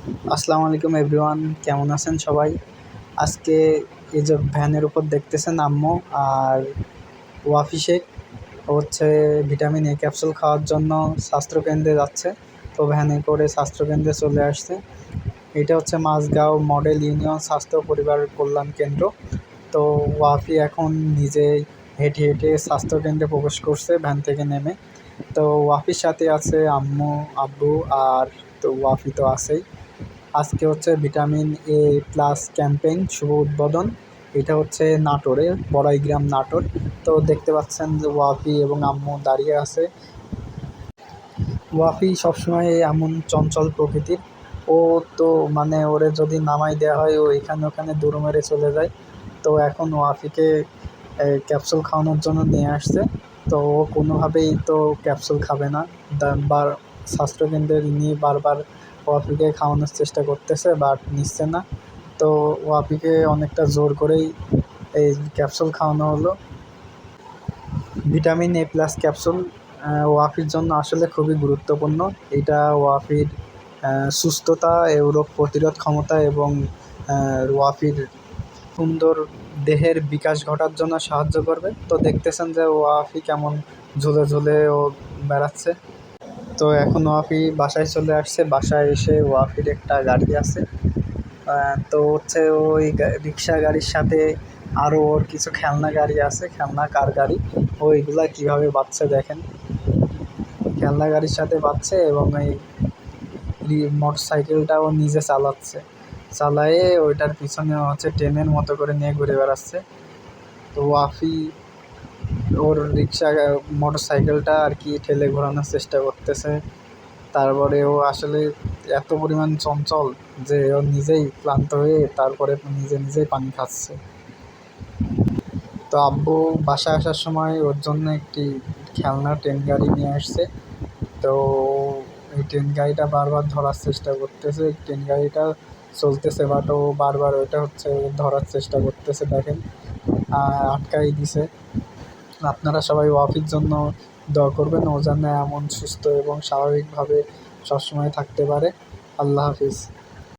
আসসালামু আলাইকুম এভরিওয়ান, কেমন আছেন সবাই? আজকে এই যে ভ্যানের উপর দেখতেছেন আম্মু আর ওয়াফি শেখ হচ্ছে ভিটামিন এ ক্যাপসুল খাওয়ার জন্য স্বাস্থ্যকেন্দ্রে যাচ্ছে। তো ভ্যানে করে স্বাস্থ্যকেন্দ্রে চলে আসছে। এটা হচ্ছে মাঝগাঁও মডেল ইউনিয়ন স্বাস্থ্য পরিবার কল্যাণ কেন্দ্র। তো ওয়াফি এখন নিজেই হেঁটে হেঁটে স্বাস্থ্যকেন্দ্রে প্রবেশ করছে ভ্যান থেকে নেমে। তো ওয়াফির সাথে আছে আম্মু, আব্বু আর তো ওয়াফি তো আছেই। আজকে হচ্ছে ভিটামিন এ প্লাস ক্যাম্পেইন শুভ উদ্বোধন। এটা হচ্ছে নাটোরে, বড়াইগ্রাম নাটোর। তো দেখতে পাচ্ছেন যে ওয়াফি এবং আম্মু দাঁড়িয়ে আছে। ওয়াফি সবসময় এমন চঞ্চল প্রকৃতির। ও তো মানে ওরে যদি নামাই দেওয়া হয় ও এখানে ওখানে দৌড় মেরে চলে যায়। তো এখন ওয়াফিকে ক্যাপসুল খাওয়ানোর জন্য নিয়ে আসছে। তো ও কোনোভাবেই তো ক্যাপসুল খাবে না। বার স্বাস্থ্যকেন্দ্রে নিয়ে বারবার ওয়াফিকে খাওয়ানোর চেষ্টা করতেছে, বাট নিচ্ছে না। তো ওয়াফিকে অনেকটা জোর করেই এই ক্যাপসুল খাওয়ানো হলো। ভিটামিন এ প্লাস ক্যাপসুল ওয়াফির জন্য আসলে খুবই গুরুত্বপূর্ণ। এটা ওয়াফির সুস্থতা, রোগ প্রতিরোধ ক্ষমতা এবং ওয়াফির সুন্দর দেহের বিকাশ ঘটার জন্য সাহায্য করবে। তো দেখতেছেন যে ওয়াফি কেমন ঝুলে ঝুলে ও বেড়াচ্ছে। তো এখন ওয়াফি বাসায় চলে আসছে। বাসায় এসে ওয়াফির একটা গাড়ি আছে। তো হচ্ছে ওই রিক্সা গাড়ির সাথে আরও ওর কিছু খেলনা গাড়ি আছে, খেলনা কার গাড়ি। ওইগুলা কীভাবে বাচ্চা দেখেন, খেলনা গাড়ির সাথে বাচ্চা এবং এই মোটর সাইকেলটাও নিজে চালাচ্ছে। চালায়ে ওইটার পিছনে হচ্ছে ট্রেনের মতো করে নিয়ে ঘুরে বেড়াচ্ছে। তো ওয়াফি ওর রিক্সা মোটর সাইকেলটা আর কি ঠেলে ঘোরানোর চেষ্টা করতেছে। তারপরে ও আসলে এত পরিমাণ চঞ্চল যে ও নিজেই ক্লান্ত হয়ে তারপরে নিজে নিজেই পানি খাচ্ছে। তো আব্বু বাসায় আসার সময় ওর জন্য একটি খেলনা ট্রেন গাড়ি নিয়ে আসছে। তো এই ট্রেন গাড়িটা বারবার ধরার চেষ্টা করতেছে, ট্রেন গাড়িটা চলতেছে, বাট ও বারবার ওইটা হচ্ছে ধরার চেষ্টা করতেছে। দেখেন আটকাই দিছে। আপনারা সবাই ওয়াফির জন্য দোয়া করবেন, ও যেন এমন সুস্থ এবং স্বাভাবিকভাবে সবসময় থাকতে পারে। আল্লাহ হাফিজ।